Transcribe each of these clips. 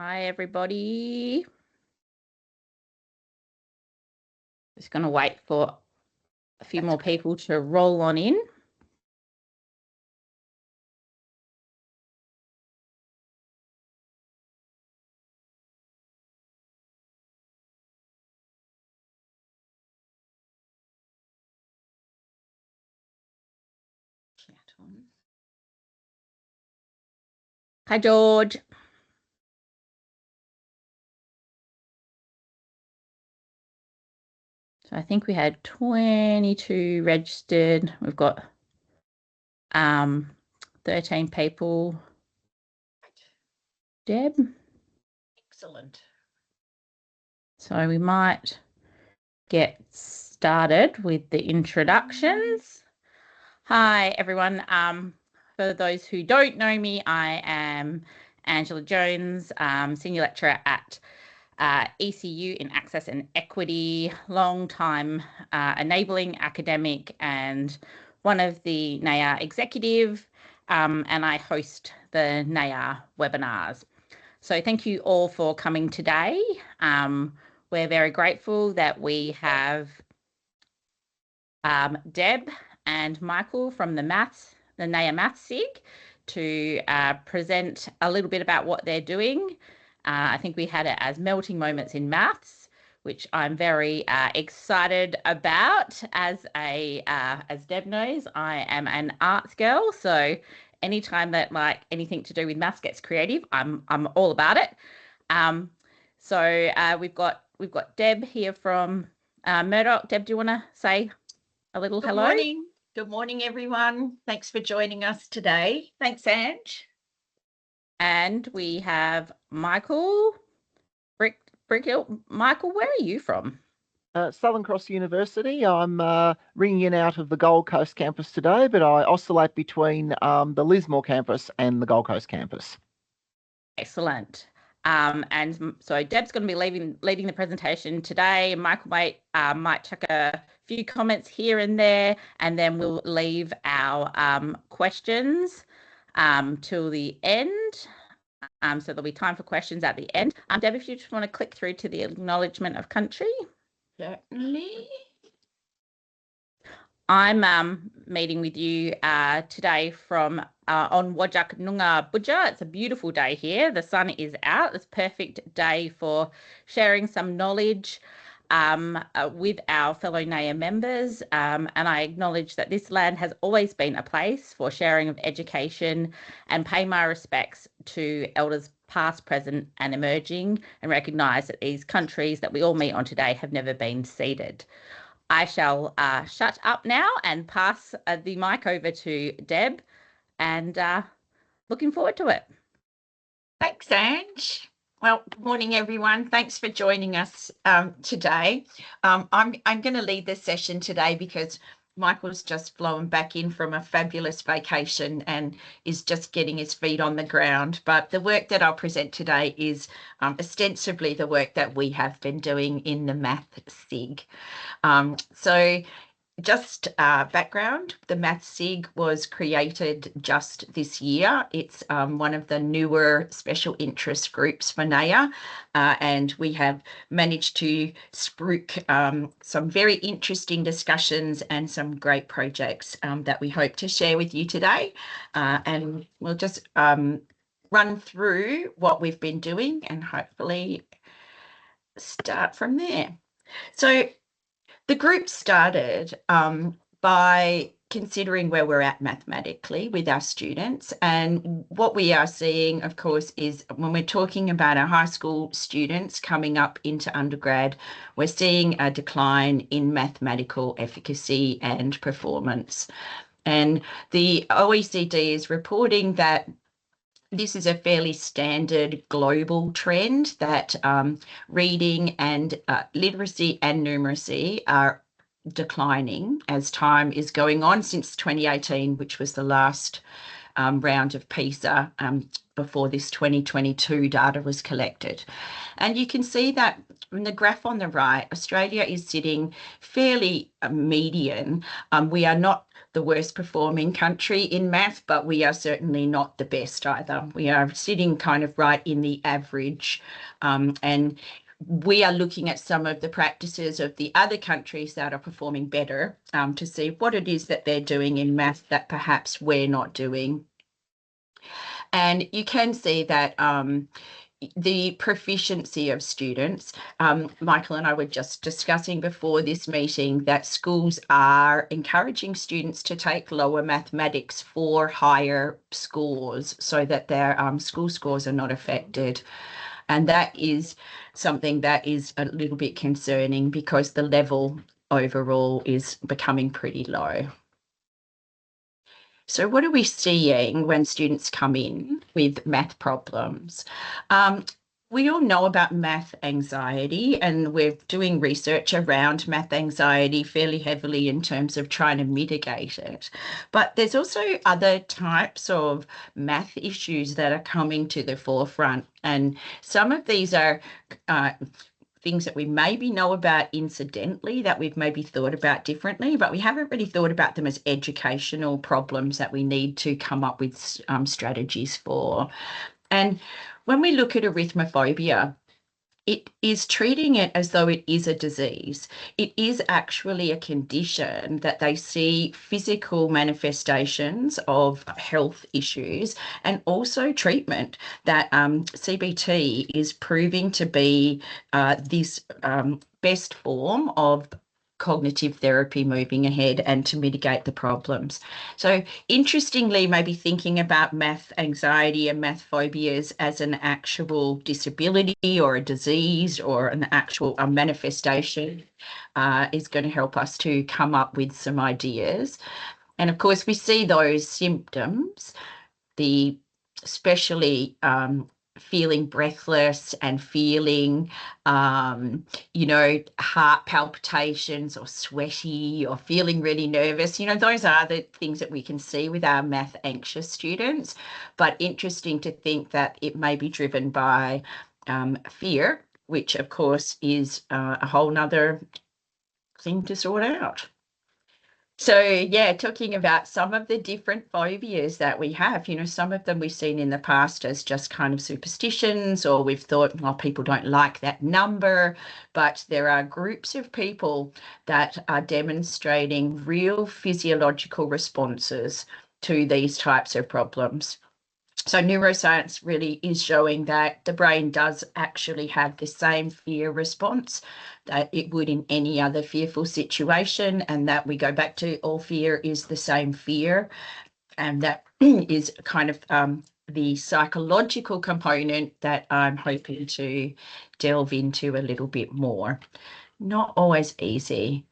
Hi, everybody. Just going to wait for a few more people to roll on in. Hi, George. So I think we had 22 registered. We've got 13 people. Deb? Excellent. So we might get started with the introductions. Hi, everyone. For those who don't know me, I am Angela Jones, Senior Lecturer at ECU in Access and Equity, long-time enabling academic and one of the NAEEA executive, and I host the NAEEA webinars. So thank you all for coming today. We're very grateful that we have Deb and Michael from the NAEEA Math SIG to present a little bit about what they're doing. I think we had it as Melting Moments in Maths, which I'm very excited about. As Deb knows, I am an arts girl, so anytime that like anything to do with maths gets creative, I'm all about it. So we've got Deb here from Murdoch. Deb, do you want to say a little hello? Good morning. Good morning, everyone. Thanks for joining us today. Thanks, Ange. And we have Michael Brickhill. Michael, where are you from? Southern Cross University. I'm ringing in out of the Gold Coast campus today, but I oscillate between the Lismore campus and the Gold Coast campus. Excellent. And so Deb's going to be leading the presentation today. Michael might chuck a few comments here and there, and then we'll leave our questions till the end. So there'll be time for questions at the end. Deb, if you just want to click through to the acknowledgement of country. Certainly. I'm meeting with you today from on Wajak Noongar Budja. It's a beautiful day here. The sun is out. It's a perfect day for sharing some knowledge with our fellow NAEEA members. And I acknowledge that this land has always been a place for sharing of education and pay my respects to elders past, present and emerging, and recognise that these countries that we all meet on today have never been ceded. I shall shut up now and pass the mic over to Deb, and looking forward to it. Thanks, Ange. Well, good morning, everyone. Thanks for joining us today. I'm going to lead this session today because Michael's just flown back in from a fabulous vacation and is just getting his feet on the ground. But the work that I'll present today is ostensibly the work that we have been doing in the Math SIG. So just background, the Math SIG was created just this year. It's one of the newer special interest groups for NAEEA, and we have managed to spruik some very interesting discussions and some great projects that we hope to share with you today. And we'll just run through what we've been doing and hopefully start from there. So the group started by considering where we're at mathematically with our students. And what we are seeing, of course, is when we're talking about our high school students coming up into undergrad, we're seeing a decline in mathematical efficacy and performance. And the OECD is reporting that this is a fairly standard global trend, that reading and literacy and numeracy are declining as time is going on since 2018, which was the last round of PISA before this 2022 data was collected. And you can see that in the graph on the right, Australia is sitting fairly median. We are not the worst performing country in math, but we are certainly not the best either. We are sitting kind of right in the average, and we are looking at some of the practices of the other countries that are performing better, to see what it is that they're doing in math that perhaps we're not doing. And you can see that the proficiency of students, Michael and I were just discussing before this meeting that schools are encouraging students to take lower mathematics for higher scores so that their school scores are not affected. And that is something that is a little bit concerning because the level overall is becoming pretty low. So what are we seeing when students come in with math problems? We all know about math anxiety, and we're doing research around math anxiety fairly heavily in terms of trying to mitigate it. But there's also other types of math issues that are coming to the forefront. And some of these are things that we maybe know about incidentally, that we've maybe thought about differently, but we haven't really thought about them as educational problems that we need to come up with strategies for. And when we look at arithmophobia, it is treating it as though it is a disease. It is actually a condition that they see physical manifestations of health issues and also treatment, that CBT is proving to be this best form of cognitive therapy moving ahead and to mitigate the problems. So interestingly, maybe thinking about math anxiety and math phobias as an actual disability or a disease or an actual manifestation is going to help us to come up with some ideas. And of course, we see those symptoms, especially feeling breathless and feeling, heart palpitations or sweaty or feeling really nervous. Those are the things that we can see with our math anxious students. But interesting to think that it may be driven by fear, which of course is a whole nother thing to sort out. So, yeah, talking about some of the different phobias that we have, some of them we've seen in the past as just kind of superstitions, or we've thought, well, people don't like that number, but there are groups of people that are demonstrating real physiological responses to these types of problems. So neuroscience really is showing that the brain does actually have the same fear response that it would in any other fearful situation, and that we go back to all fear is the same fear, and that is kind of the psychological component that I'm hoping to delve into a little bit more. Not always easy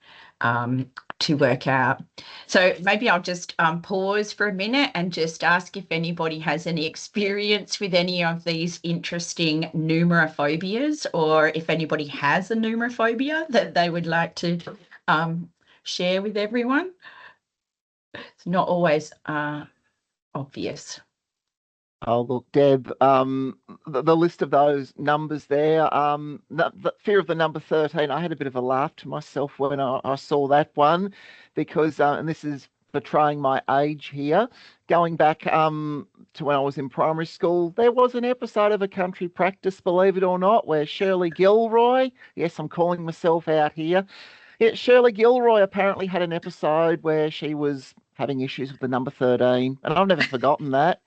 to work out. So maybe I'll just pause for a minute and just ask if anybody has any experience with any of these interesting numerophobias, or if anybody has a numerophobia that they would like to share with everyone. It's not always obvious. Oh, look, Deb, the list of those numbers there, the fear of the number 13, I had a bit of a laugh to myself when I saw that one, because, and this is betraying my age here, going back to when I was in primary school, there was an episode of A Country Practice, believe it or not, where Shirley Gilroy, yes, I'm calling myself out here, yeah, Shirley Gilroy apparently had an episode where she was having issues with the number 13, and I've never forgotten that.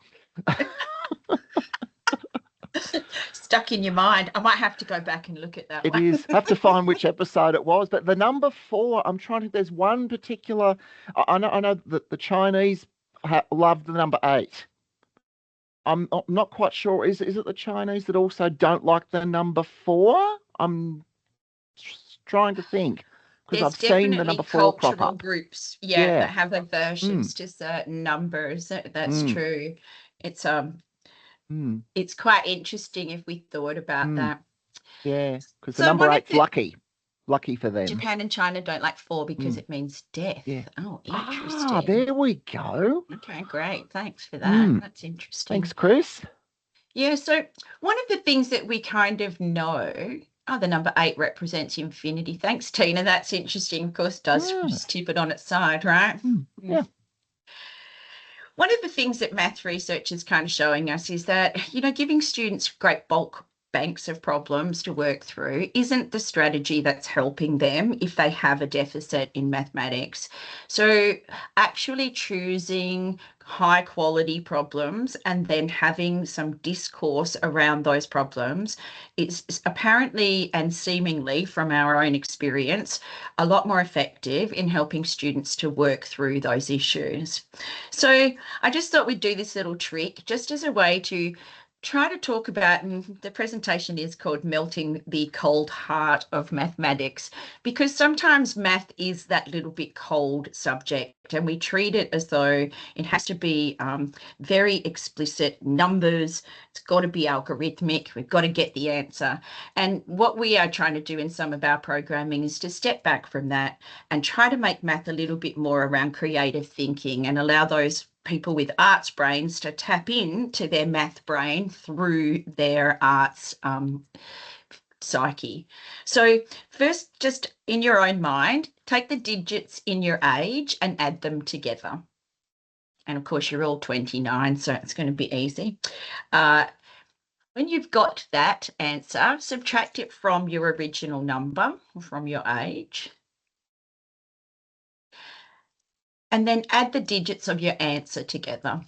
Stuck in your mind. I might have to go back and look at that one. It is. Have to find which episode it was. But the number 4, I'm trying to, there's one particular, I know that the Chinese love the number 8. I'm not quite sure. Is it the Chinese that also don't like the number 4? I'm trying to think, because I've seen the number 4 crop up. Groups, that have aversions to certain numbers. That's true. It's quite interesting if we thought about that. Yeah, because the number 8's lucky for them. Japan and China don't like 4 because it means death. Yeah. Oh, interesting. Ah, there we go. Okay, great. Thanks for that. That's interesting. Thanks, Chris. Yeah, so one of the things that we kind of know, the number 8 represents infinity. Thanks, Tina. That's interesting. Of course, it does just tip it on its side, right? Yeah. One of the things that math research is kind of showing us is that, giving students great bulk banks of problems to work through isn't the strategy that's helping them if they have a deficit in mathematics. So actually choosing high quality problems and then having some discourse around those problems is apparently and seemingly from our own experience a lot more effective in helping students to work through those issues. So I just thought we'd do this little trick just as a way to try to talk about, and the presentation is called Melting the Cold Heart of Mathematics, because sometimes math is that little bit cold subject and we treat it as though it has to be very explicit numbers. It's got to be algorithmic. We've got to get the answer. And what we are trying to do in some of our programming is to step back from that and try to make math a little bit more around creative thinking and allow those people with arts brains to tap into their math brain through their arts psyche. So first, just in your own mind, take the digits in your age and add them together. And of course, you're all 29, so it's going to be easy. When you've got that answer, subtract it from your original number, from your age. And then add the digits of your answer together.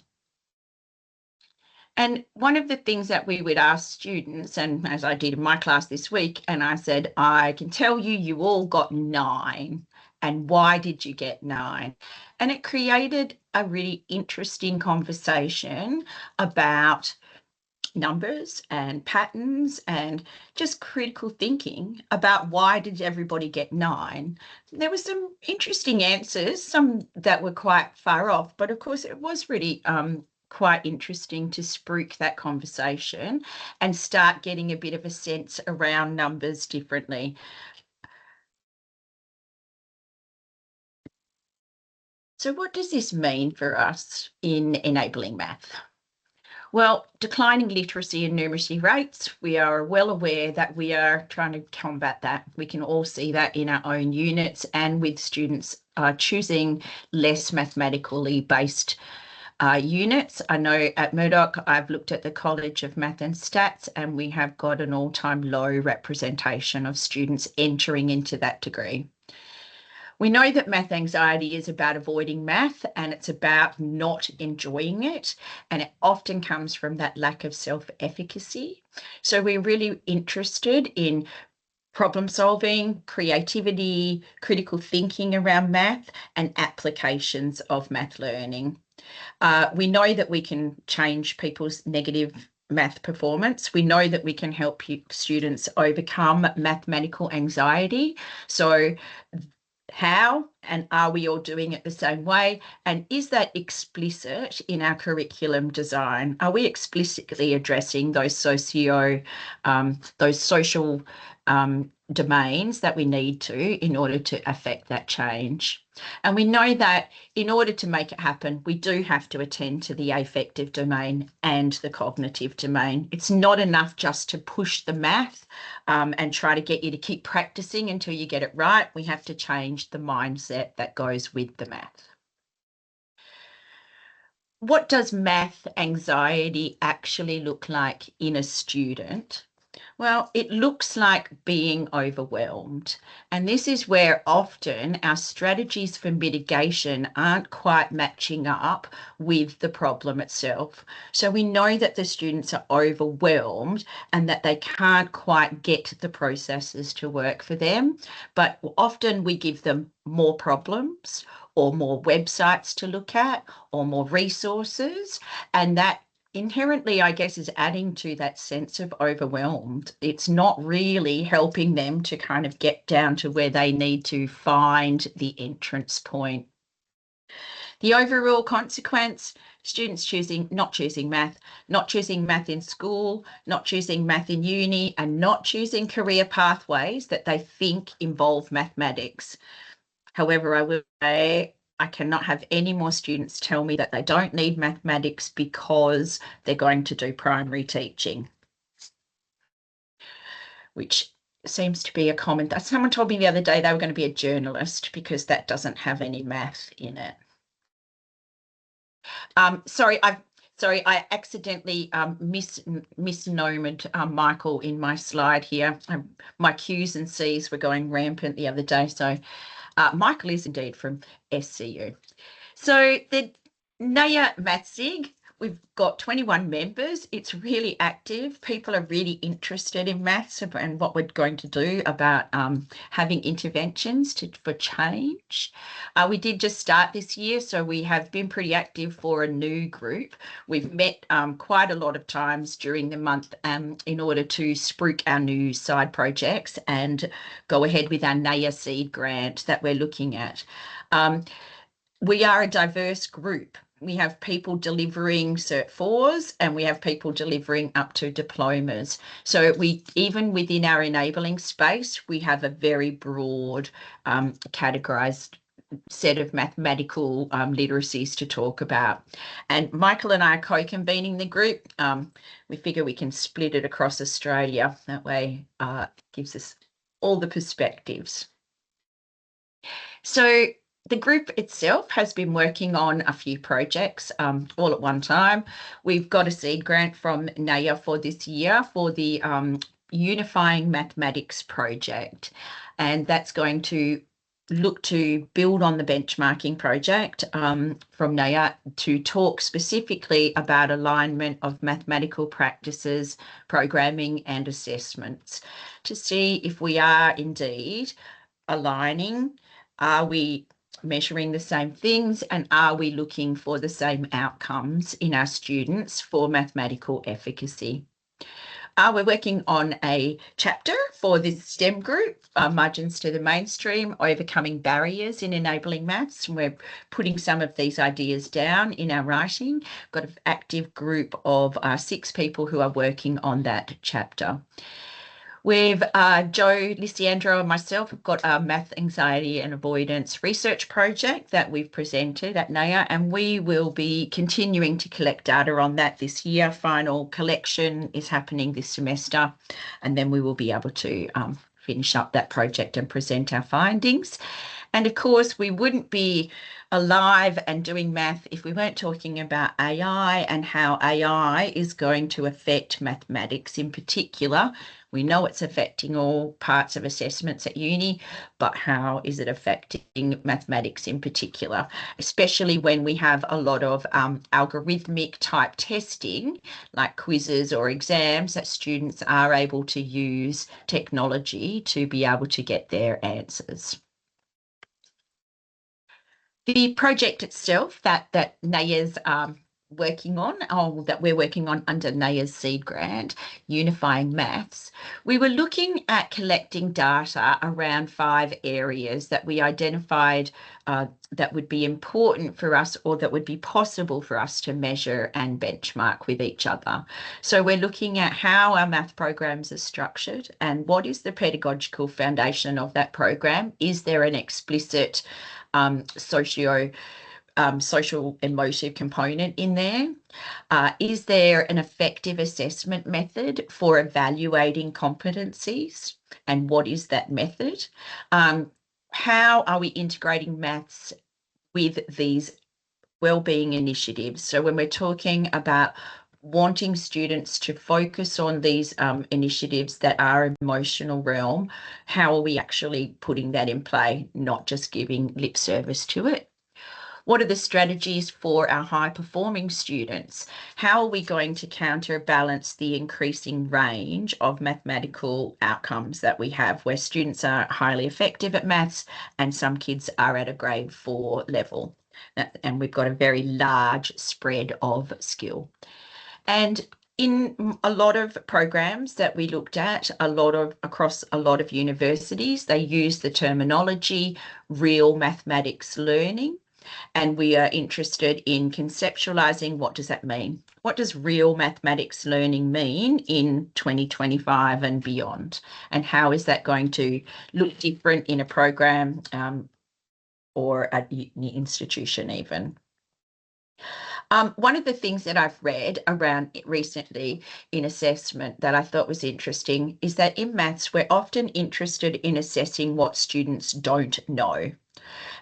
And one of the things that we would ask students, and as I did in my class this week, and I said, I can tell you all got 9. And why did you get 9? And it created a really interesting conversation about numbers and patterns and just critical thinking about why did everybody get 9. There were some interesting answers, some that were quite far off, but of course it was really quite interesting to spruik that conversation and start getting a bit of a sense around numbers differently. So what does this mean for us in enabling math? Well, declining literacy and numeracy rates, we are well aware that we are trying to combat that. We can all see that in our own units and with students choosing less mathematically based units. I know at Murdoch, I've looked at the College of Math and Stats, and we have got an all-time low representation of students entering into that degree. We know that math anxiety is about avoiding math and it's about not enjoying it. And it often comes from that lack of self-efficacy. So we're really interested in problem solving, creativity, critical thinking around math, and applications of math learning. We know that we can change people's negative math performance. We know that we can help students overcome mathematical anxiety. So how and are we all doing it the same way? And is that explicit in our curriculum design? Are we explicitly addressing those social domains that we need to in order to affect that change? And we know that in order to make it happen, we do have to attend to the affective domain and the cognitive domain. It's not enough just to push the math and try to get you to keep practicing until you get it right. We have to change the mindset that goes with the math. What does math anxiety actually look like in a student? Well, it looks like being overwhelmed. And this is where often our strategies for mitigation aren't quite matching up with the problem itself. So we know that the students are overwhelmed and that they can't quite get the processes to work for them. But often we give them more problems or more websites to look at or more resources, and that inherently, I guess, is adding to that sense of overwhelmed. It's not really helping them to kind of get down to where they need to find the entrance point. The overall consequence, students not choosing math in school, not choosing math in uni, and not choosing career pathways that they think involve mathematics. However, I will say I cannot have any more students tell me that they don't need mathematics because they're going to do primary teaching, which seems to be a common. Someone told me the other day they were going to be a journalist because that doesn't have any math in it. Sorry, I accidentally misnomered Michael in my slide here. My Q's and C's were going rampant the other day. So Michael is indeed from SCU. So the NAEEA Math SIG, we've got 21 members. It's really active. People are really interested in maths and what we're going to do about having interventions for change. We did just start this year, so we have been pretty active for a new group. We've met quite a lot of times during the month in order to spruik our new side projects and go ahead with our NAEEA seed grant that we're looking at. We are a diverse group. We have people delivering Cert 4s and we have people delivering up to diplomas. So even within our enabling space, we have a very broad categorized set of mathematical literacies to talk about. And Michael and I are co-convening the group. We figure we can split it across Australia. That way gives us all the perspectives. So the group itself has been working on a few projects all at one time. We've got a seed grant from NAEEA for this year for the Unifying Mathematics project. And that's going to look to build on the benchmarking project from NAEEA to talk specifically about alignment of mathematical practices, programming and assessments to see if we are indeed aligning. Are we measuring the same things and are we looking for the same outcomes in our students for mathematical efficacy? We're working on a chapter for this STEM group, Margins to the Mainstream, Overcoming Barriers in Enabling Maths. And we're putting some of these ideas down in our writing. We've got an active group of 6 people who are working on that chapter. With Joe Lisiandro and myself, we've got our Math Anxiety and Avoidance research project that we've presented at NAEEA, and we will be continuing to collect data on that this year. Final collection is happening this semester, and then we will be able to finish up that project and present our findings. And of course, we wouldn't be alive and doing math if we weren't talking about AI and how AI is going to affect mathematics in particular. We know it's affecting all parts of assessments at uni, but how is it affecting mathematics in particular, especially when we have a lot of algorithmic type testing, like quizzes or exams, that students are able to use technology to be able to get their answers. The project itself that NAEEA's working on, or that we're working on under NAEEA's seed grant, Unifying Maths, we were looking at collecting data around 5 areas that we identified that would be important for us or that would be possible for us to measure and benchmark with each other. So we're looking at how our math programs are structured and what is the pedagogical foundation of that program. Is there an explicit social emotive component in there? Is there an effective assessment method for evaluating competencies? And what is that method? How are we integrating maths with these wellbeing initiatives? So when we're talking about wanting students to focus on these initiatives that are emotional realm, how are we actually putting that in play, not just giving lip service to it? What are the strategies for our high-performing students? How are we going to counterbalance the increasing range of mathematical outcomes that we have, where students are highly effective at maths and some kids are at a grade 4 level? And we've got a very large spread of skill. And in a lot of programs that we looked at, across a lot of universities, they use the terminology real mathematics learning. And we are interested in conceptualizing what does that mean? What does real mathematics learning mean in 2025 and beyond? And how is that going to look different in a program or at the institution even? One of the things that I've read around recently in assessment that I thought was interesting is that in maths, we're often interested in assessing what students don't know.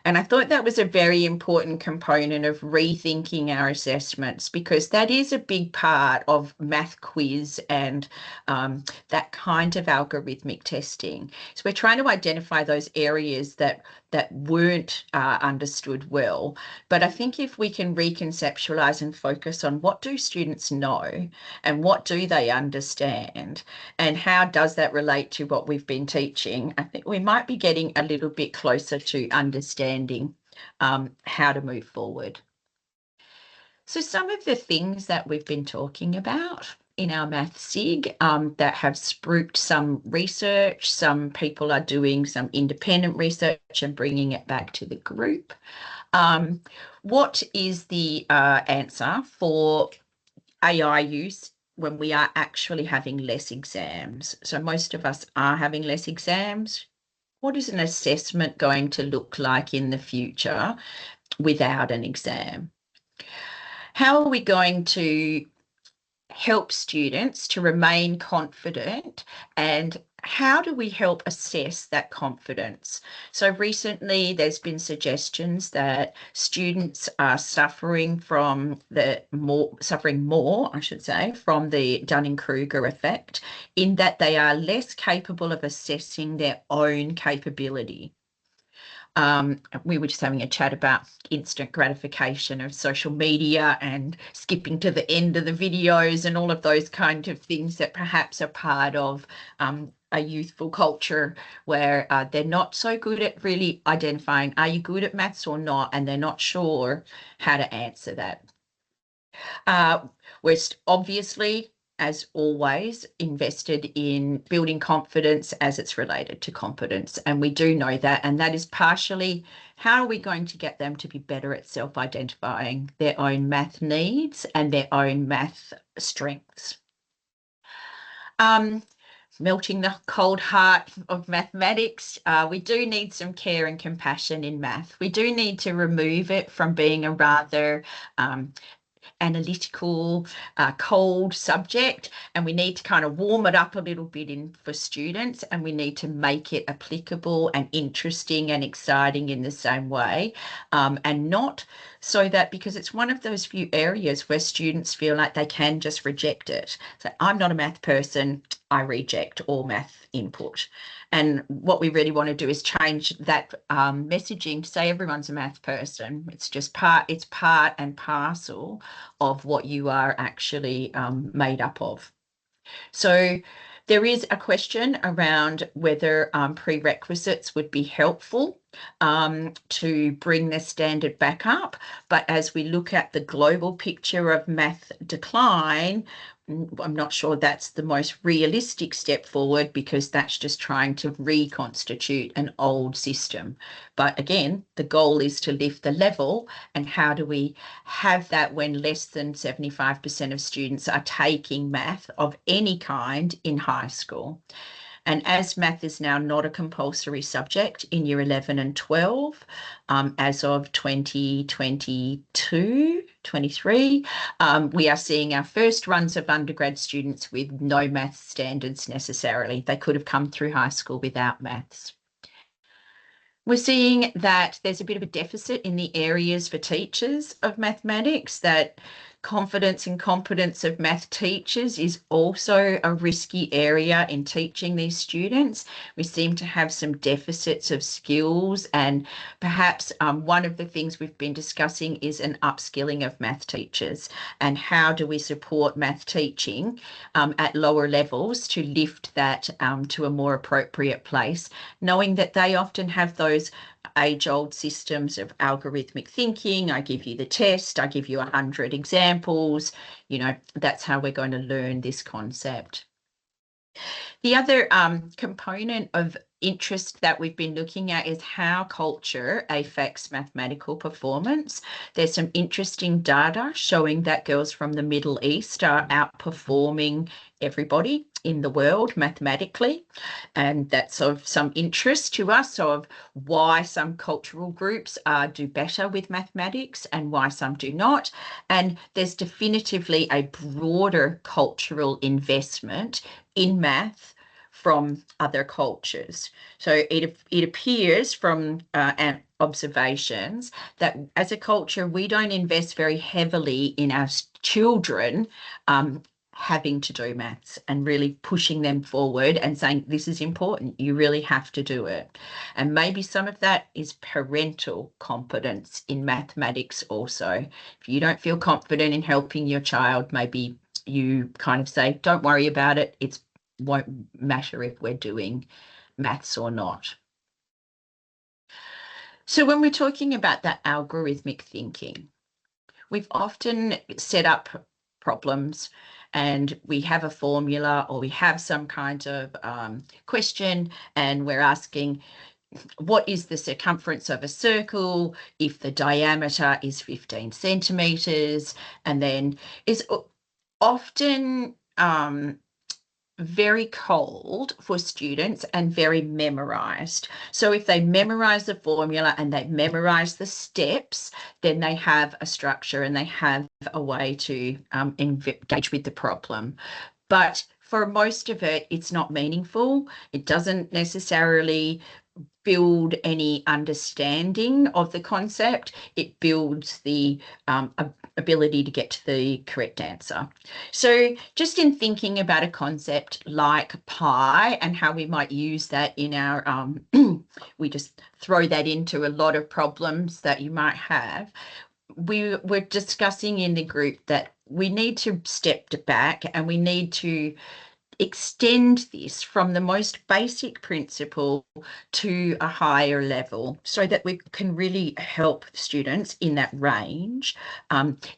And I thought that was a very important component of rethinking our assessments, because that is a big part of math quiz and that kind of algorithmic testing. So we're trying to identify those areas that weren't understood well. But I think if we can reconceptualize and focus on what do students know and what do they understand and how does that relate to what we've been teaching, I think we might be getting a little bit closer to understanding how to move forward. So some of the things that we've been talking about in our Math SIG that have spruiked some research, some people are doing some independent research and bringing it back to the group. What is the answer for AI use when we are actually having less exams? So most of us are having less exams. What is an assessment going to look like in the future without an exam? How are we going to help students to remain confident, and how do we help assess that confidence? So recently there's been suggestions that students are suffering more, I should say, from the Dunning-Kruger effect, in that they are less capable of assessing their own capability. We were just having a chat about instant gratification of social media and skipping to the end of the videos and all of those kind of things that perhaps are part of a youthful culture where they're not so good at really identifying, are you good at maths or not? And they're not sure how to answer that. We're obviously, as always, invested in building confidence as it's related to competence. And we do know that. And that is partially how are we going to get them to be better at self-identifying their own math needs and their own math strengths. Melting the cold heart of mathematics, we do need some care and compassion in math. We do need to remove it from being a rather analytical, cold subject, and we need to kind of warm it up a little bit for students, and we need to make it applicable and interesting and exciting in the same way, and not so that, because it's one of those few areas where students feel like they can just reject it. So I'm not a math person, I reject all math input. And what we really want to do is change that messaging to say everyone's a math person. It's just part and parcel of what you are actually made up of. So there is a question around whether prerequisites would be helpful to bring the standard back up. But as we look at the global picture of math decline, I'm not sure that's the most realistic step forward, because that's just trying to reconstitute an old system. But again, the goal is to lift the level, and how do we have that when less than 75% of students are taking math of any kind in high school? And as math is now not a compulsory subject in year 11 and 12, as of 2022-23, we are seeing our first runs of undergrad students with no math standards necessarily. They could have come through high school without maths. We're seeing that there's a bit of a deficit in the areas for teachers of mathematics, that confidence and competence of math teachers is also a risky area in teaching these students. We seem to have some deficits of skills, and perhaps one of the things we've been discussing is an upskilling of math teachers, and how do we support math teaching at lower levels to lift that to a more appropriate place, knowing that they often have those age-old systems of algorithmic thinking. I give you the test, I give you 100 examples, you know, that's how we're going to learn this concept. The other component of interest that we've been looking at is how culture affects mathematical performance. There's some interesting data showing that girls from the Middle East are outperforming everybody in the world mathematically, and that's of some interest to us of why some cultural groups do better with mathematics and why some do not. And there's definitively a broader cultural investment in math from other cultures. So it appears from observations that as a culture, we don't invest very heavily in our children having to do maths and really pushing them forward and saying, this is important, you really have to do it. And maybe some of that is parental competence in mathematics also. If you don't feel confident in helping your child, maybe you kind of say, don't worry about it, it won't matter if we're doing maths or not. So when we're talking about that algorithmic thinking, we've often set up problems and we have a formula or we have some kind of question and we're asking, what is the circumference of a circle if the diameter is 15 centimeters? And then is often very cold for students and very memorized. So if they memorize the formula and they memorize the steps, then they have a structure and they have a way to engage with the problem. But for most of it, it's not meaningful. It doesn't necessarily build any understanding of the concept. It builds the ability to get to the correct answer. So just in thinking about a concept like pi and how we might use that in our, we just throw that into a lot of problems that you might have. We're discussing in the group that we need to step back and we need to extend this from the most basic principle to a higher level so that we can really help students in that range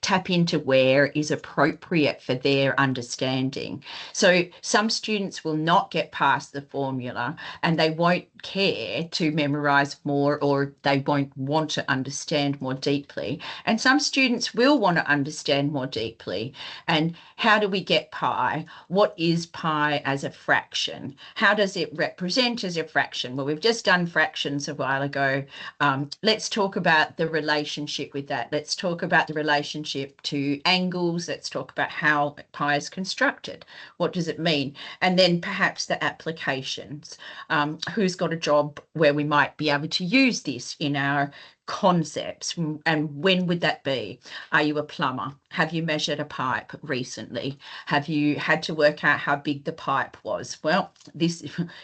tap into where is appropriate for their understanding. So some students will not get past the formula and they won't care to memorize more or they won't want to understand more deeply. And some students will want to understand more deeply. And how do we get pi? What is pi as a fraction? How does it represent as a fraction? Well, we've just done fractions a while ago. Let's talk about the relationship with that. Let's talk about the relationship to angles. Let's talk about how pi is constructed. What does it mean? And then perhaps the applications. Who's got a job where we might be able to use this in our concepts, and when would that be? Are you a plumber? Have you measured a pipe recently? Have you had to work out how big the pipe was? Well,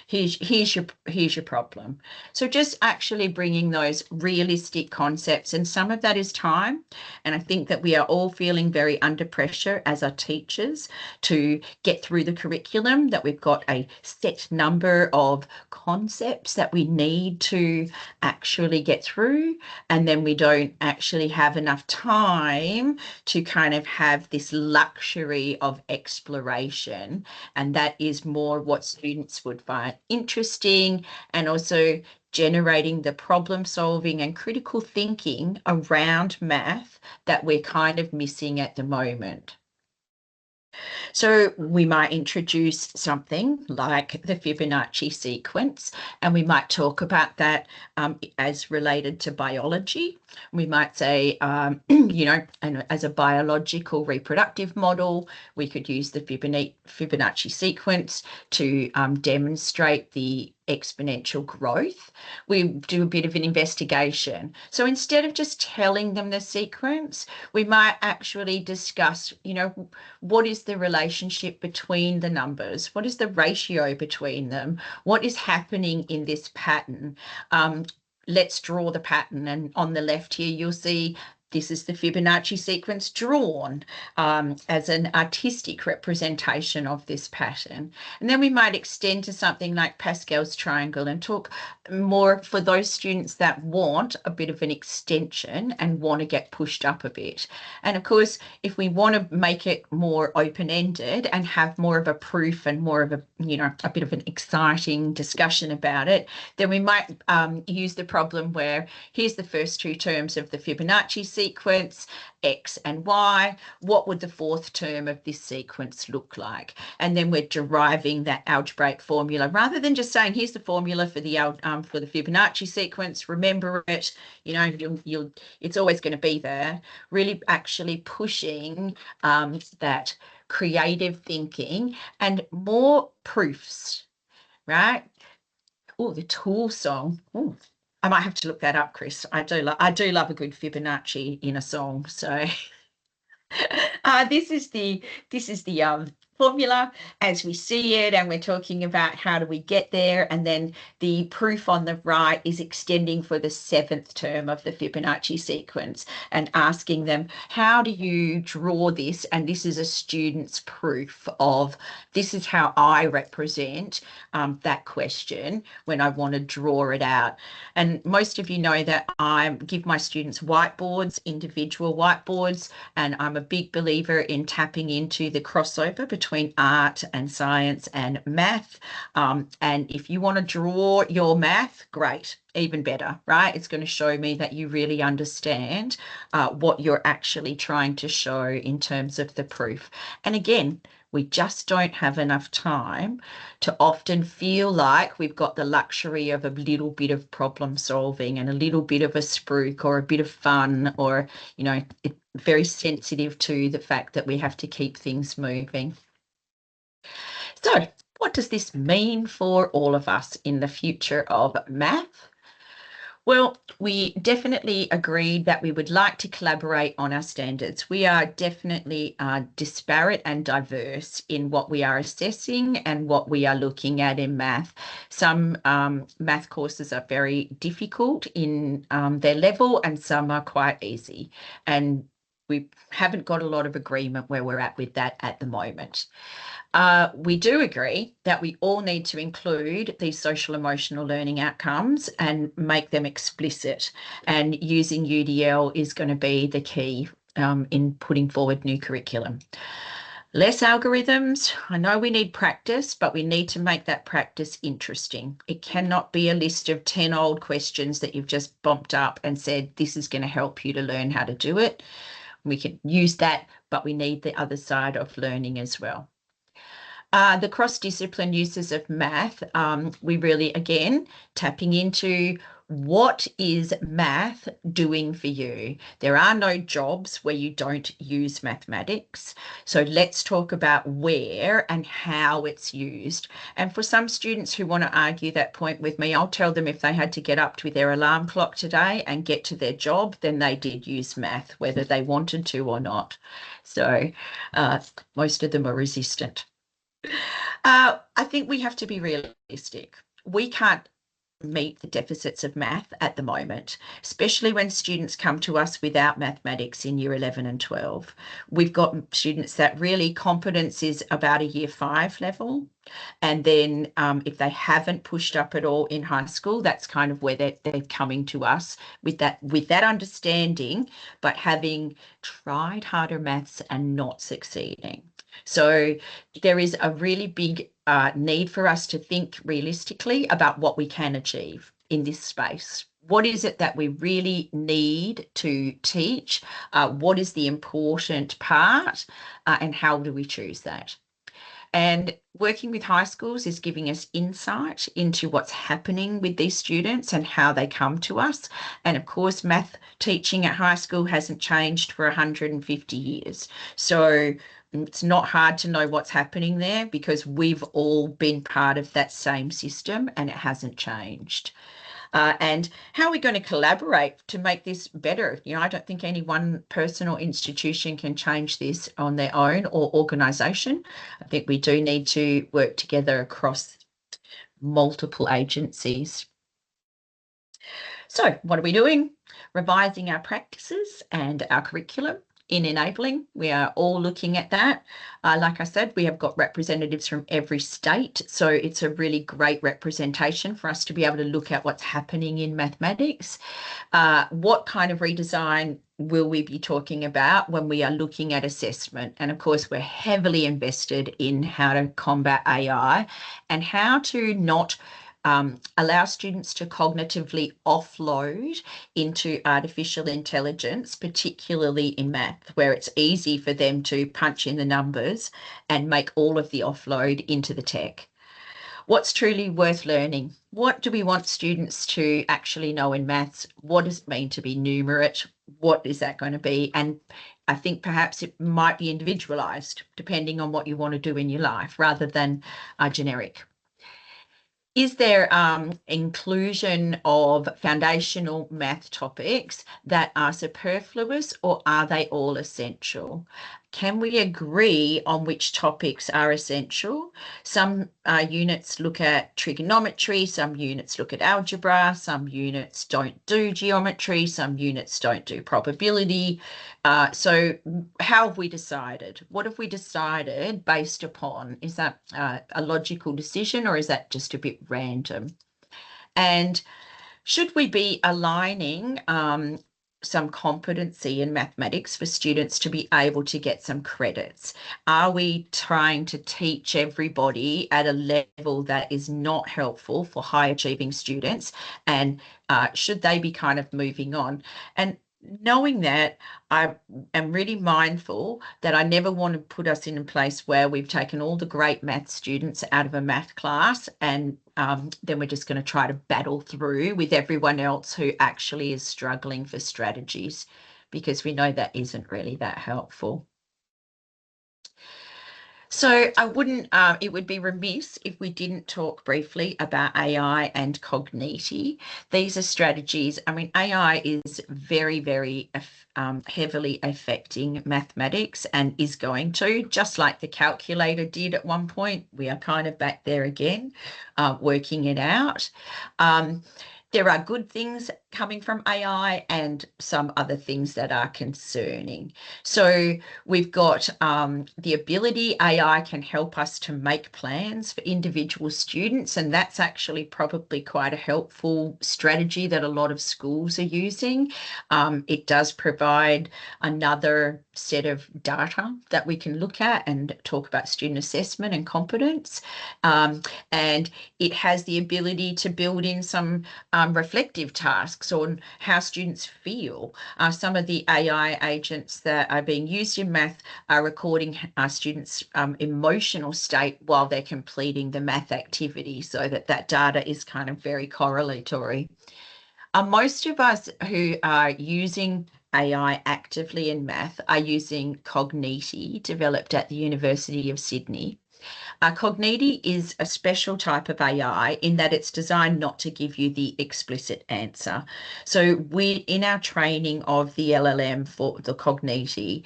here's your problem. So just actually bringing those realistic concepts, and some of that is time, and I think that we are all feeling very under pressure as our teachers to get through the curriculum, that we've got a set number of concepts that we need to actually get through. And then we don't actually have enough time to kind of have this luxury of exploration. And that is more what students would find interesting, and also generating the problem solving and critical thinking around math that we're kind of missing at the moment. So we might introduce something like the Fibonacci sequence, and we might talk about that as related to biology. We might say, you know, and as a biological reproductive model, we could use the Fibonacci sequence to demonstrate the exponential growth. We do a bit of an investigation. So instead of just telling them the sequence, we might actually discuss, you know, what is the relationship between the numbers? What is the ratio between them? What is happening in this pattern? Let's draw the pattern. And on the left here, you'll see this is the Fibonacci sequence drawn as an artistic representation of this pattern. And then we might extend to something like Pascal's triangle and talk more for those students that want a bit of an extension and want to get pushed up a bit. And of course, if we want to make it more open-ended and have more of a proof and more of a, you know, a bit of an exciting discussion about it, then we might use the problem where here's the first two terms of the Fibonacci sequence, X and Y. What would the fourth term of this sequence look like? And then we're deriving that algebraic formula rather than just saying, here's the formula for the Fibonacci sequence. Remember it, you know, it's always going to be there. Really actually pushing that creative thinking and more proofs. right? Oh, the Tool song. Oh, I might have to look that up, Chris. I do love a good Fibonacci in a song. So this is the formula as we see it, and we're talking about how do we get there, and then the proof on the right is extending for the 7th term of the Fibonacci sequence and asking them, how do you draw this? And this is a student's proof of, this is how I represent that question when I want to draw it out. And most of you know that I give my students whiteboards, individual whiteboards, and I'm a big believer in tapping into the crossover between art and science and math. And if you want to draw your math, great, even better, right? It's going to show me that you really understand what you're actually trying to show in terms of the proof. And again, we just don't have enough time to often feel like we've got the luxury of a little bit of problem solving and a little bit of a spruik or a bit of fun, or, you know, very sensitive to the fact that we have to keep things moving. So what does this mean for all of us in the future of math? Well, we definitely agreed that we would like to collaborate on our standards. We are definitely disparate and diverse in what we are assessing and what we are looking at in math. Some math courses are very difficult in their level, and some are quite easy. And we haven't got a lot of agreement where we're at with that at the moment. We do agree that we all need to include these social emotional learning outcomes and make them explicit, and using UDL is going to be the key in putting forward new curriculum. Less algorithms. I know we need practice, but we need to make that practice interesting. It cannot be a list of 10 old questions that you've just bumped up and said, this is going to help you to learn how to do it. We can use that, but we need the other side of learning as well. The cross-discipline uses of math, we really, again, tapping into what is math doing for you. There are no jobs where you don't use mathematics. So let's talk about where and how it's used. And for some students who want to argue that point with me, I'll tell them if they had to get up with their alarm clock today and get to their job, then they did use math, whether they wanted to or not. So most of them are resistant. I think we have to be realistic. We can't meet the deficits of math at the moment, especially when students come to us without mathematics in year 11 and 12. We've got students that really competence is about a year 5 level. And then if they haven't pushed up at all in high school, that's kind of where they're coming to us with that understanding, but having tried harder maths and not succeeding. So there is a really big need for us to think realistically about what we can achieve in this space. What is it that we really need to teach? What is the important part? And how do we choose that? And working with high schools is giving us insight into what's happening with these students and how they come to us. And of course, math teaching at high school hasn't changed for 150 years. So it's not hard to know what's happening there, because we've all been part of that same system and it hasn't changed. And how are we going to collaborate to make this better? You know, I don't think any one person or institution can change this on their own, or organisation. I think we do need to work together across multiple agencies. So what are we doing? Revising our practices and our curriculum in enabling. We are all looking at that. Like I said, we have got representatives from every state, so it's a really great representation for us to be able to look at what's happening in mathematics. What kind of redesign will we be talking about when we are looking at assessment? And of course, we're heavily invested in how to combat AI and how to not allow students to cognitively offload into artificial intelligence, particularly in math, where it's easy for them to punch in the numbers and make all of the offload into the tech. What's truly worth learning? What do we want students to actually know in maths? What does it mean to be numerate? What is that going to be? And I think perhaps it might be individualised depending on what you want to do in your life, rather than generic. Is there inclusion of foundational math topics that are superfluous, or are they all essential? Can we agree on which topics are essential? Some units look at trigonometry, some units look at algebra, some units don't do geometry, some units don't do probability. So how have we decided? What have we decided based upon? Is that a logical decision, or is that just a bit random? And should we be aligning some competency in mathematics for students to be able to get some credits? Are we trying to teach everybody at a level that is not helpful for high achieving students? And should they be kind of moving on? And knowing that, I am really mindful that I never want to put us in a place where we've taken all the great math students out of a math class and then we're just going to try to battle through with everyone else who actually is struggling for strategies, because we know that isn't really that helpful. So I wouldn't, it would be remiss if we didn't talk briefly about AI and Cogniti. These are strategies. I mean, AI is very, very heavily affecting mathematics and is going to, just like the calculator did at one point. We are kind of back there again, working it out. There are good things coming from AI and some other things that are concerning. So we've got the ability, AI can help us to make plans for individual students, and that's actually probably quite a helpful strategy that a lot of schools are using. It does provide another set of data that we can look at and talk about student assessment and competence. And it has the ability to build in some reflective tasks on how students feel. Some of the AI agents that are being used in math are recording students' emotional state while they're completing the math activity, so that that data is kind of very correlatory. Most of us who are using AI actively in math are using Cogniti, developed at the University of Sydney. Cogniti is a special type of AI in that it's designed not to give you the explicit answer. So we, in our training of the LLM for the Cogniti,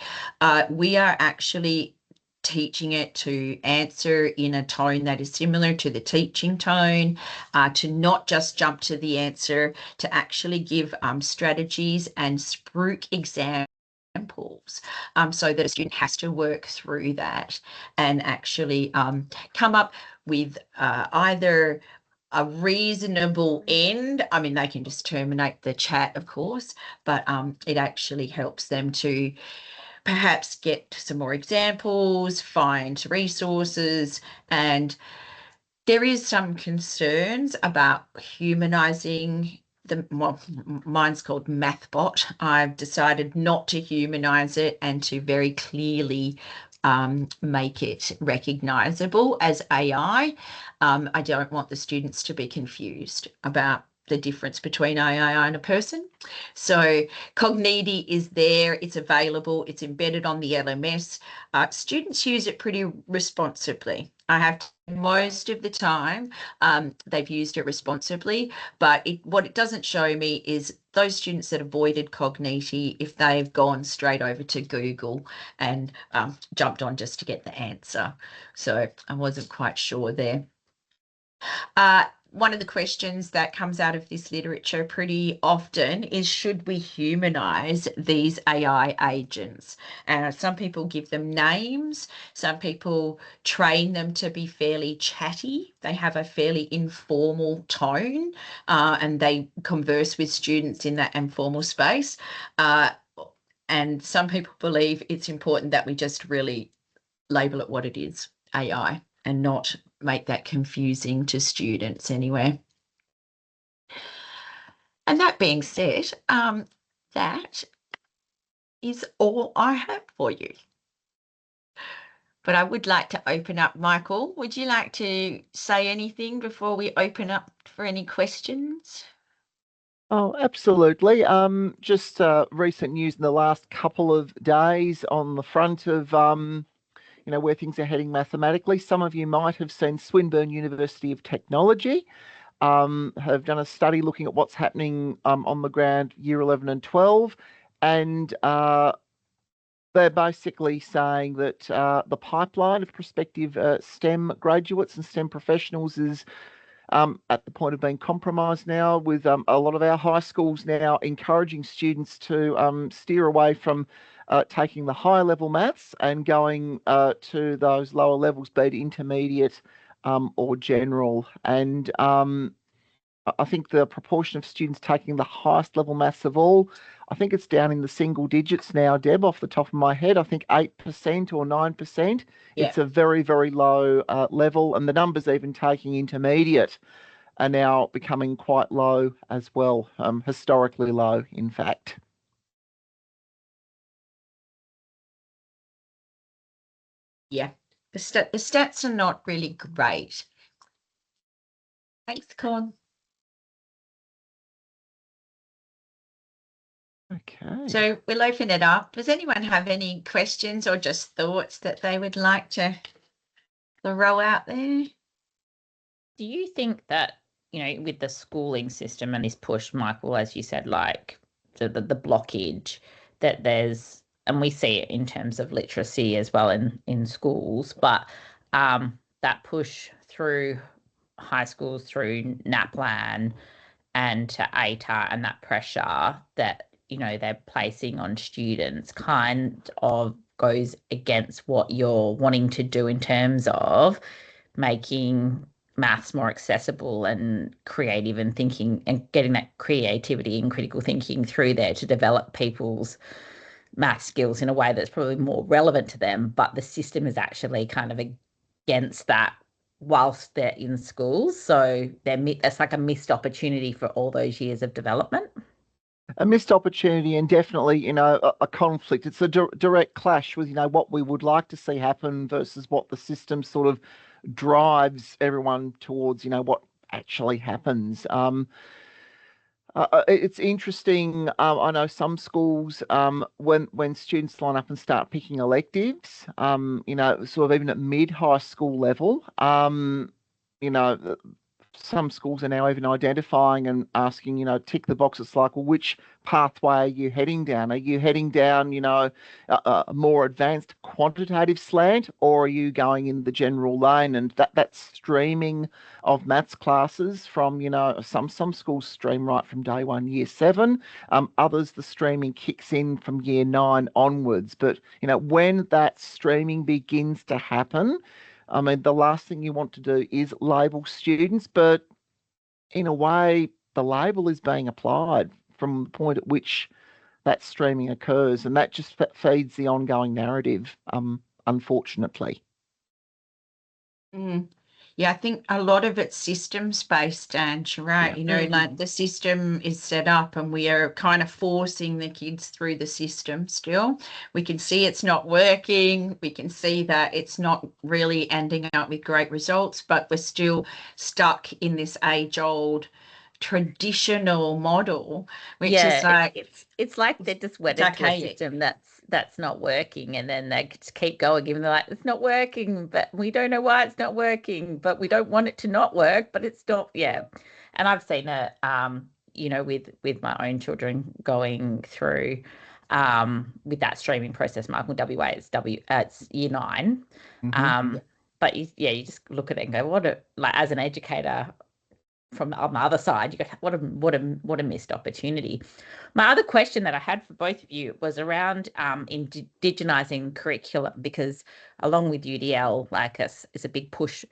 we are actually teaching it to answer in a tone that is similar to the teaching tone, to not just jump to the answer, to actually give strategies and spruik examples, so that a student has to work through that and actually come up with either a reasonable end. I mean, they can just terminate the chat, of course, but it actually helps them to perhaps get some more examples, find resources, and there is some concerns about humanizing well, mine's called MathBot. I've decided not to humanize it and to very clearly make it recognizable as AI. I don't want the students to be confused about the difference between AI and a person. So Cogniti is there, it's available, it's embedded on the LMS. Students use it pretty responsibly. I have to, most of the time they've used it responsibly, but what it doesn't show me is those students that avoided Cogniti, if they've gone straight over to Google and jumped on just to get the answer. So I wasn't quite sure there. One of the questions that comes out of this literature pretty often is, should we humanize these AI agents? Some people give them names. Some people train them to be fairly chatty. They have a fairly informal tone and they converse with students in that informal space. And some people believe it's important that we just really label it what it is, AI, and not make that confusing to students anyway. And that being said, that is all I have for you. But I would like to open up. Michael, would you like to say anything before we open up for any questions? Oh, absolutely. Just recent news in the last couple of days on the front of where things are heading mathematically. Some of you might have seen Swinburne University of Technology have done a study looking at what's happening on the ground year 11 and 12, and they're basically saying that the pipeline of prospective STEM graduates and STEM professionals is at the point of being compromised now, with a lot of our high schools now encouraging students to steer away from taking the higher level maths and going to those lower levels, be it intermediate or general. And I think the proportion of students taking the highest level maths of all, I think it's down in the single digits now, Deb, off the top of my head. I think 8% or 9%. Yeah. It's a very, very low level. And the numbers even taking intermediate are now becoming quite low as well, historically low, in fact. Yeah, the stats are not really great. Thanks, Con. Okay. So we'll open it up. Does anyone have any questions or just thoughts that they would like to throw out there? Do you think that, with the schooling system and this push, Michael, as you said, like the blockage that there's, and we see it in terms of literacy as well in schools, but that push through high schools, through NAPLAN and to ATAR, and that pressure that, they're placing on students kind of goes against what you're wanting to do in terms of making maths more accessible and creative and thinking and getting that creativity and critical thinking through there to develop people's math skills in a way that's probably more relevant to them. But the system is actually kind of against that whilst they're in schools. So that's like a missed opportunity for all those years of development. A missed opportunity, and definitely, a conflict. It's a direct clash with, what we would like to see happen versus what the system sort of drives everyone towards, what actually happens. It's interesting. I know some schools, when students line up and start picking electives, sort of even at mid-high school level, some schools are now even identifying and asking, tick the box. It's like, well, which pathway are you heading down? Are you heading down, a more advanced quantitative slant, or are you going in the general lane? And that streaming of maths classes from, some schools stream right from day one, year 7. Others, the streaming kicks in from year 9 onwards. But, when that streaming begins to happen, I mean, the last thing you want to do is label students, but in a way, the label is being applied from the point at which that streaming occurs, and that just feeds the ongoing narrative, unfortunately. Yeah, I think a lot of it's systems based, Ange, right? Yeah. Like the system is set up and we are kind of forcing the kids through the system still. We can see it's not working. We can see that it's not really ending up with great results, but we're still stuck in this age-old traditional model, which is like it's like they're just wedded to a system that's not working, and then they just keep going, even though it's not working, but we don't know why it's not working, but we don't want it to not work, but it's not. Yeah. And I've seen it with my own children going through with that streaming process. Michael, WA, it's year 9. But you just look at it and go, as an educator, from on the other side, you go, what a missed opportunity. My other question that I had for both of you was around indigenizing curriculum, because along with UDL, it's a big push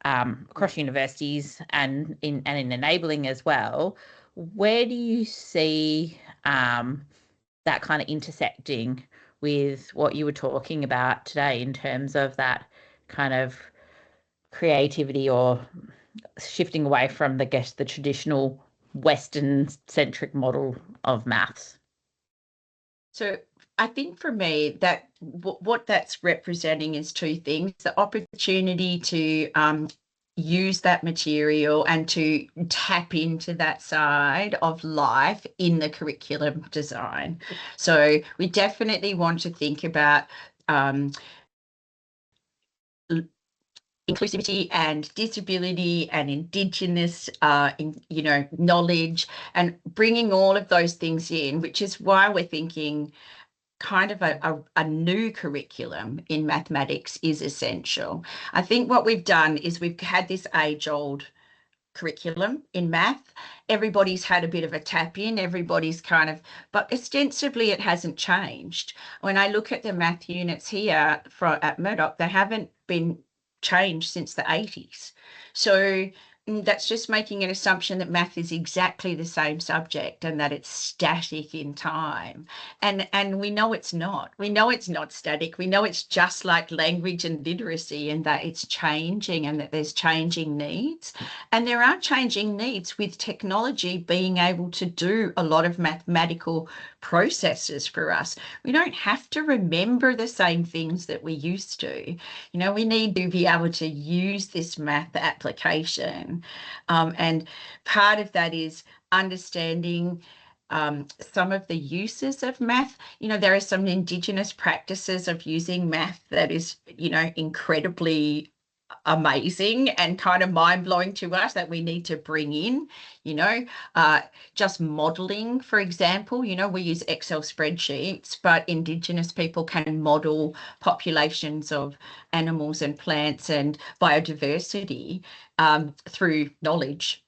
across universities and in enabling as well. Where do you see that kind of intersecting with what you were talking about today in terms of that kind of creativity, or shifting away from the traditional Western-centric model of maths? So I think for me that what that's representing is 2 things: the opportunity to use that material and to tap into that side of life in the curriculum design. So we definitely want to think about inclusivity and disability and Indigenous, knowledge, and bringing all of those things in, which is why we're thinking kind of a new curriculum in mathematics is essential. I think what we've done is we've had this age-old curriculum in math. Everybody's had a bit of a tap in, but ostensibly it hasn't changed. When I look at the math units here at Murdoch, they haven't been changed since the 80s. So that's just making an assumption that math is exactly the same subject and that it's static in time. And we know it's not. We know it's not static. We know it's just like language and literacy, and that it's changing and that there's changing needs. And there are changing needs with technology being able to do a lot of mathematical processes for us. We don't have to remember the same things that we used to. We need to be able to use this math application. And part of that is understanding some of the uses of math. There are some Indigenous practices of using math that is, incredibly amazing and kind of mind-blowing to us that we need to bring in. Just modeling, for example. We use Excel spreadsheets, but Indigenous people can model populations of animals and plants and biodiversity through knowledge,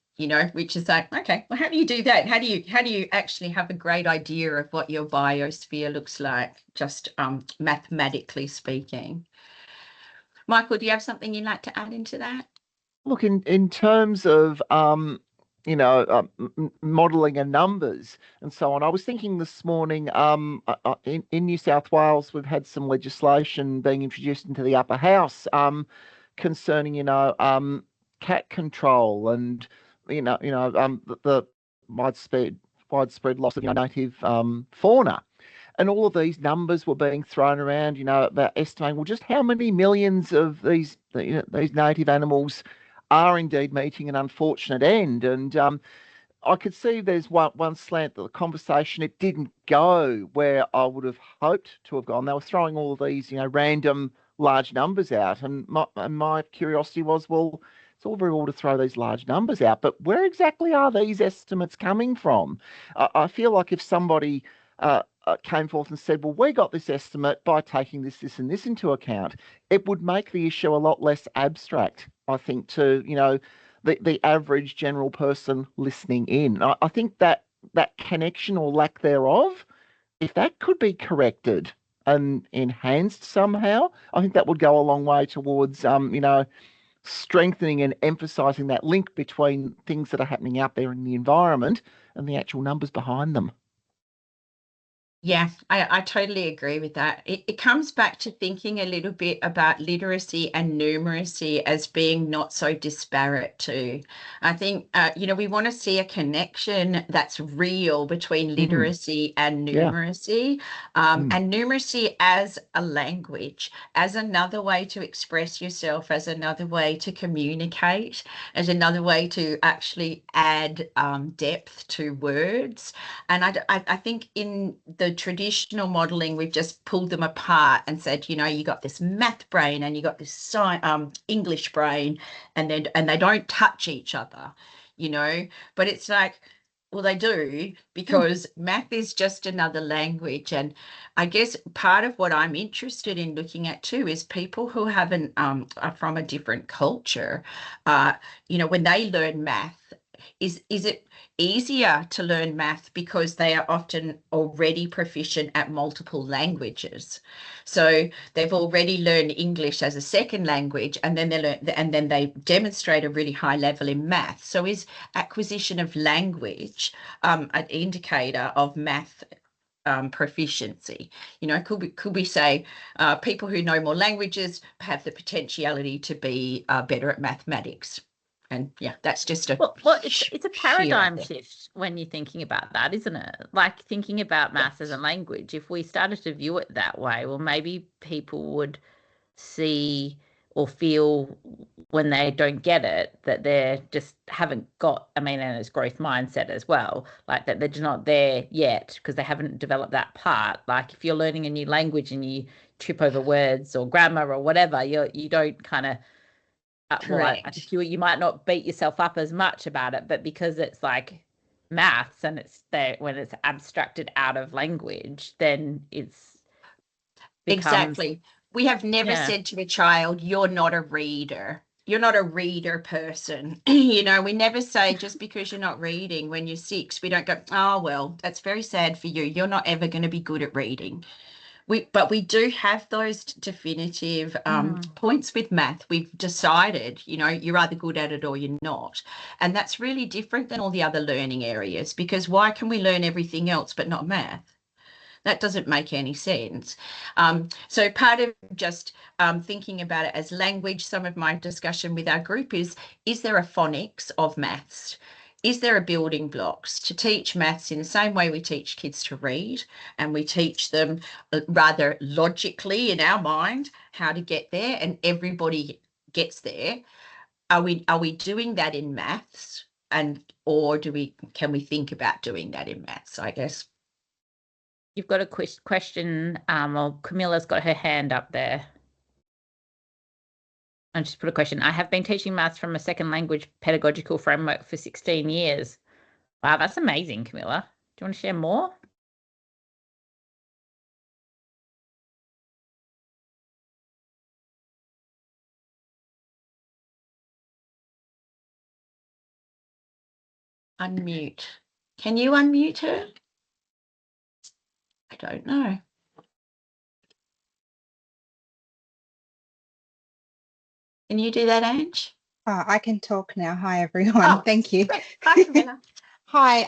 which is like, okay, well, how do you do that? How do you actually have a great idea of what your biosphere looks like, just mathematically speaking? Michael, do you have something you'd like to add into that? Look, in terms of modelling and numbers and so on, I was thinking this morning, in New South Wales, we've had some legislation being introduced into the upper house concerning cat control and the widespread loss of native fauna. And all of these numbers were being thrown around, about estimating, well, just how many millions of these native animals are indeed meeting an unfortunate end. And I could see there's one slant that the conversation, it didn't go where I would have hoped to have gone. They were throwing all of these, random large numbers out. And my curiosity was, well, it's all very well to throw these large numbers out, but where exactly are these estimates coming from? I feel like if somebody came forth and said, well, we got this estimate by taking this, and this into account, it would make the issue a lot less abstract, I think, to, the average general person listening in. I think that connection or lack thereof, if that could be corrected and enhanced somehow, I think that would go a long way towards, strengthening and emphasizing that link between things that are happening out there in the environment and the actual numbers behind them. Yeah, I totally agree with that. It comes back to thinking a little bit about literacy and numeracy as being not so disparate too. I think, we want to see a connection that's real between literacy and numeracy, and numeracy as a language, as another way to express yourself, as another way to communicate, as another way to actually add depth to words. And I think in the traditional modeling, we've just pulled them apart and said, you got this math brain and you got this English brain, and they don't touch each other, but it's like, well, they do, because math is just another language. And I guess part of what I'm interested in looking at too is people who haven't are from a different culture, when they learn math, is it easier to learn math because they are often already proficient at multiple languages? So they've already learned English as a second language, and then they demonstrate a really high level in math. So is acquisition of language an indicator of math proficiency? Could we say people who know more languages have the potentiality to be better at mathematics? And yeah, that's just it's a paradigm shift when you're thinking about that, isn't it? Like thinking about maths as a language. If we started to view it that way, well, maybe people would see or feel when they don't get it that they just haven't got, and it's growth mindset as well, like that they're just not there yet because they haven't developed that part. Like if you're learning a new language and you trip over words or grammar or whatever. You don't kind of well, I think you might not beat yourself up as much about it, but because it's like maths and it's there when it's abstracted out of language, then it's exactly. We have never Yeah. said to a child, you're not a reader. You're not a reader person. You know, we never say just because you're not reading when you're 6, we don't go, oh, well, that's very sad for you. You're not ever going to be good at reading. But we do have those definitive points with math. We've decided, you know, you're either good at it or you're not. And that's really different than all the other learning areas, because why can we learn everything else but not math? That doesn't make any sense. So part of just thinking about it as language, some of my discussion with our group is there a phonics of maths? Is there a building blocks to teach maths in the same way we teach kids to read, and we teach them rather logically in our mind how to get there, and everybody gets there? Are we doing that in maths, or can we think about doing that in maths, I guess? You've got a question, or Camilla's got her hand up there. And just put a question. I have been teaching maths from a second language pedagogical framework for 16 years. Wow, that's amazing, Camilla. Do you want to share more? Unmute. Can you unmute her? I don't know. Can you do that, Ange? I can talk now. Hi, everyone. Thank you. Great. Hi, Camilla. Hi,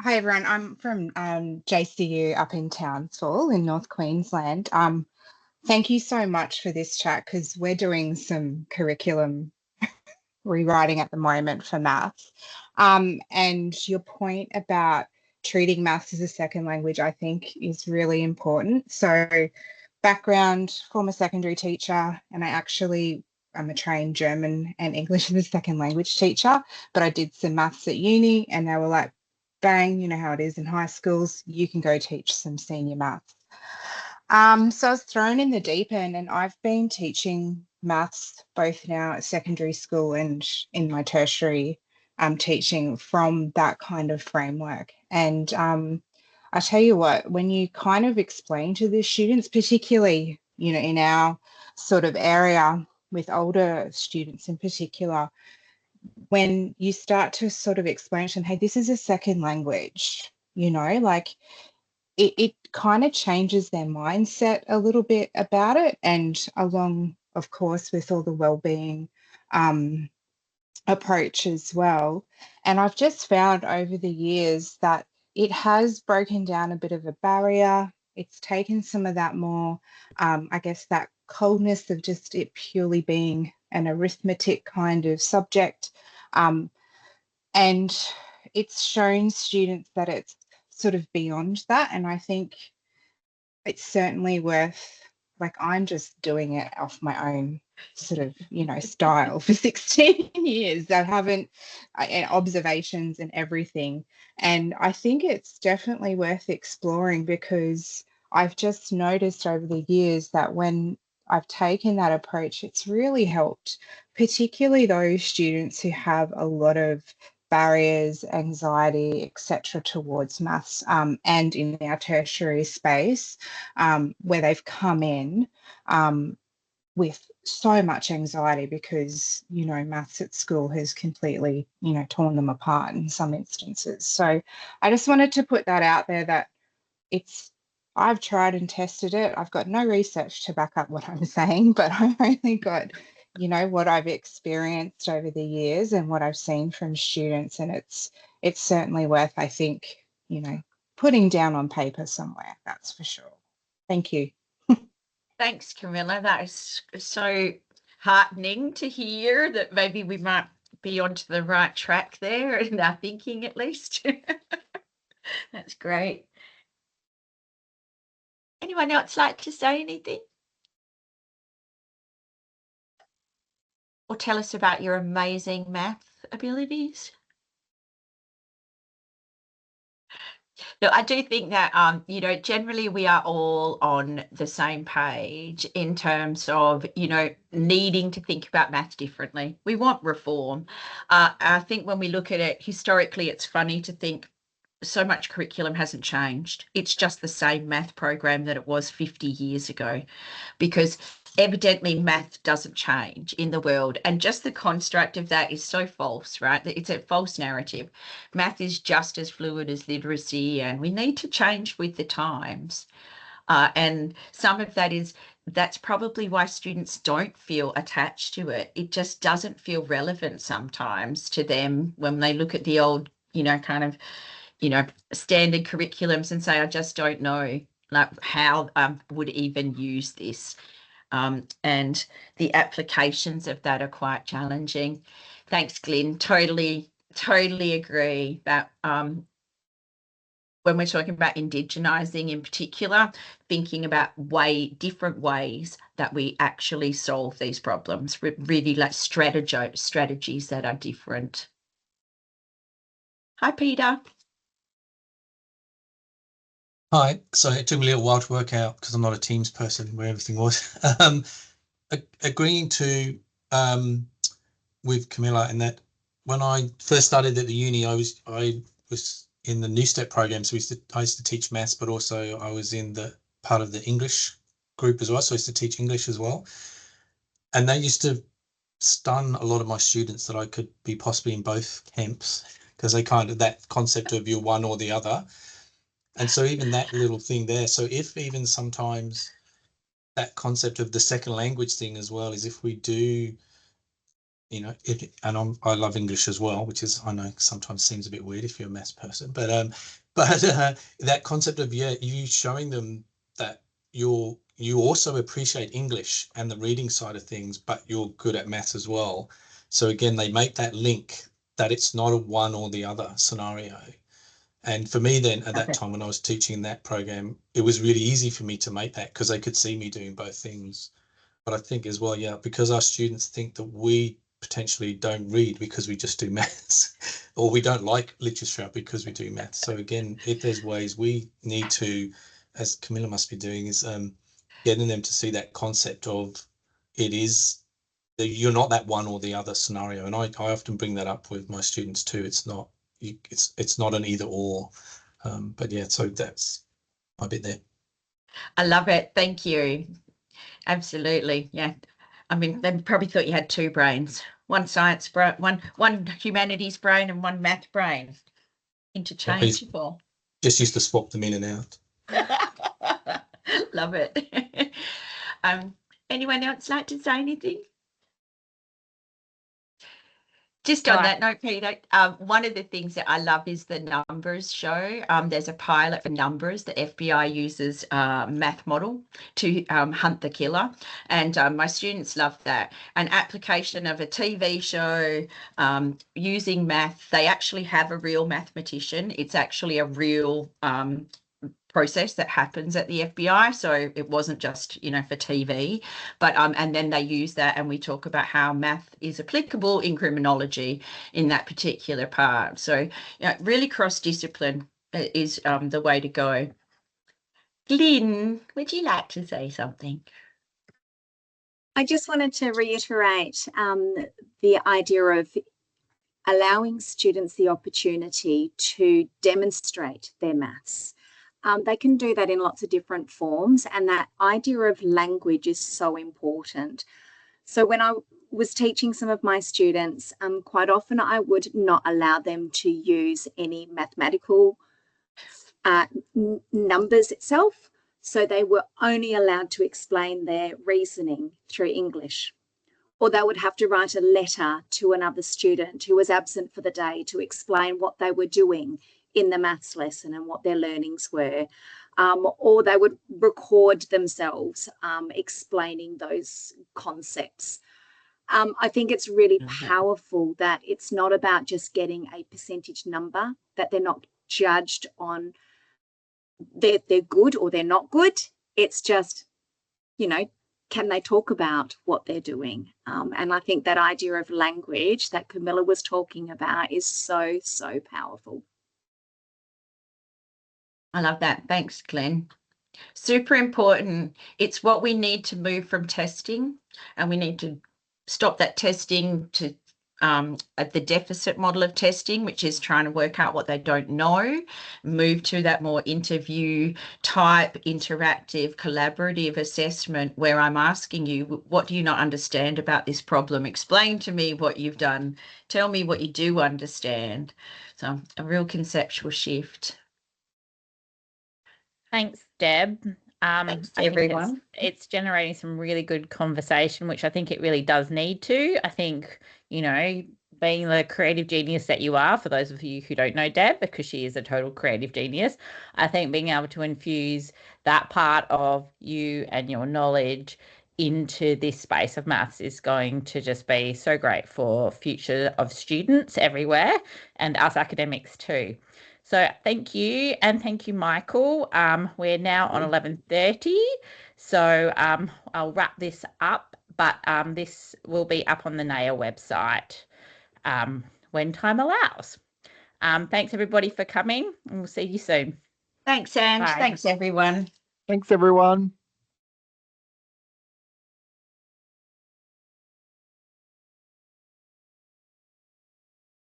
hi, everyone. I'm from JCU up in Townsville in North Queensland. Thank you so much for this chat, because we're doing some curriculum rewriting at the moment for maths. And your point about treating maths as a second language, I think, is really important. So background, former secondary teacher, and I'm a trained German and English as a second language teacher, but I did some maths at uni, and they were like, bang, you know how it is in high schools, you can go teach some senior maths. So I was thrown in the deep end, and I've been teaching maths both now at secondary school and in my tertiary teaching from that kind of framework. And I tell you what, when you kind of explain to the students, particularly, you know, in our sort of area with older students in particular, when you start to sort of explain to them, hey, this is a second language, you know, like it kind of changes their mindset a little bit about it. And along, of course, with all the wellbeing approach as well. And I've just found over the years that it has broken down a bit of a barrier. It's taken some of that more, I guess, that coldness of just it purely being an arithmetic kind of subject. And it's shown students that it's sort of beyond that. And I think it's certainly worth, like, I'm just doing it off my own sort of, you know, style for 16 years. I haven't, and observations and everything. And I think it's definitely worth exploring, because I've just noticed over the years that when I've taken that approach, it's really helped, particularly those students who have a lot of barriers, anxiety, etc., towards maths, and in our tertiary space, where they've come in with so much anxiety because, you know, maths at school has completely, you know, torn them apart in some instances. So I just wanted to put that out there, that I've tried and tested it. I've got no research to back up what I'm saying, but I've only got, you know, what I've experienced over the years and what I've seen from students. And it's certainly worth, I think, you know, putting down on paper somewhere, that's for sure. Thank you. Thanks, Camilla. That is so heartening to hear that maybe we might be onto the right track there in our thinking, at least. That's great. Anyone else like to say anything? Or tell us about your amazing math abilities? Look, I do think that, you know, generally we are all on the same page in terms of, you know, needing to think about math differently. We want reform. I think when we look at it historically, it's funny to think so much curriculum hasn't changed. It's just the same math program that it was 50 years ago, because evidently math doesn't change in the world. And just the construct of that is so false, right? It's a false narrative. Math is just as fluid as literacy, and we need to change with the times. And some of that is, that's probably why students don't feel attached to it. It just doesn't feel relevant sometimes to them when they look at the old, you know, kind of, you know, standard curriculums and say, I just don't know like how I would even use this. And the applications of that are quite challenging. Thanks, Glyn. Totally agree that when we're talking about indigenizing in particular, thinking about different ways that we actually solve these problems, really like strategies that are different. Hi, Peter. Hi. So it took me a little while to work out, because I'm not a Teams person, where everything was. Agreeing to with Camilla in that when I first started at the uni, I was in the New Step program. So I used to teach maths, but also I was in the part of the English group as well. So I used to teach English as well. And they used to stun a lot of my students that I could be possibly in both camps, because they kind of, that concept of you're one or the other. And so even that little thing there, so if even sometimes that concept of the second language thing as well is, if we do, you know, I love English as well, which is, I know sometimes seems a bit weird if you're a maths person, but that concept of, yeah, you showing them that you also appreciate English and the reading side of things, but you're good at maths as well. So again, they make that link that it's not a one or the other scenario. And for me then, at that time when I was teaching in that program, it was really easy for me to make that, because they could see me doing both things. But I think as well, yeah, because our students think that we potentially don't read because we just do maths, or we don't like literature because we do maths. So again, if there's ways we need to, as Camilla must be doing, is getting them to see that concept of it is, you're not that one or the other scenario. And I often bring that up with my students too. It's not an either or. But yeah, so that's my bit there. I love it. Thank you. Absolutely. Yeah. I mean, they probably thought you had two brains, one science brain, one humanities brain, and one math brain. Interchangeable. Just used to swap them in and out. Love it. Anyone else like to say anything? Just on that note, Peter, one of the things that I love is the numbers show. There's a pilot for numbers. The FBI uses math model to hunt the killer. And my students love that. An application of a TV show using math. They actually have a real mathematician. It's actually a real process that happens at the FBI, so it wasn't just, you know, for TV, but and then they use that, and we talk about how math is applicable in criminology in that particular part. So, you know, really cross-discipline is the way to go. Glyn, would you like to say something? I just wanted to reiterate the idea of allowing students the opportunity to demonstrate their maths. They can do that in lots of different forms, and that idea of language is so important. So when I was teaching some of my students, quite often I would not allow them to use any mathematical numbers itself. So they were only allowed to explain their reasoning through English. Or they would have to write a letter to another student who was absent for the day to explain what they were doing in the maths lesson and what their learnings were, or they would record themselves explaining those concepts. I think it's really powerful that it's not about just getting a percentage number, that they're not judged on they're good or they're not good. It's just, you know, can they talk about what they're doing? And I think that idea of language that Camilla was talking about is so, so powerful. I love that. Thanks, Glenn. Super important. It's what we need to move from testing, and we need to stop that testing to at the deficit model of testing, which is trying to work out what they don't know, move to that more interview type, interactive, collaborative assessment where I'm asking you, what do you not understand about this problem? Explain to me what you've done. Tell me what you do understand. So a real conceptual shift. Thanks, Deb. Thanks, I think everyone. it's generating some really good conversation, which I think it really does need to. I think, you know, being the creative genius that you are, for those of you who don't know Deb, because she is a total creative genius, I think being able to infuse that part of you and your knowledge into this space of maths is going to just be so great for future of students everywhere and us academics too. So thank you, and thank you, Michael. We're now on 11:30, so I'll wrap this up, but this will be up on the NAEEA website when time allows. Thanks, everybody, for coming, and we'll see you soon. Thanks, Ange. Bye. Thanks, everyone. Thanks, everyone.